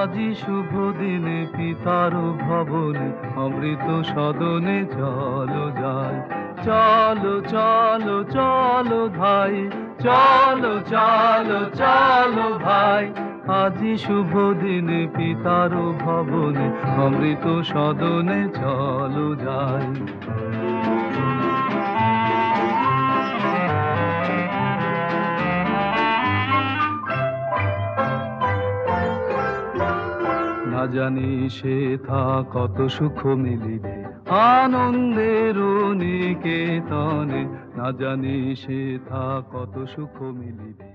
আজি শুভ দিনে পিতার ভবনে অমৃত সদনে চলো যাই। চলো চলো চলো ভাই, চলো চলো চলো ভাই। আজি শুভ দিনে পিতার ভবনে অমৃত সদনে চলো যাই। না জানি সে থা কত সুখ মিলিবে আনন্দের নিকেতনে, না জানি সে থা কত সুখ মিলিবে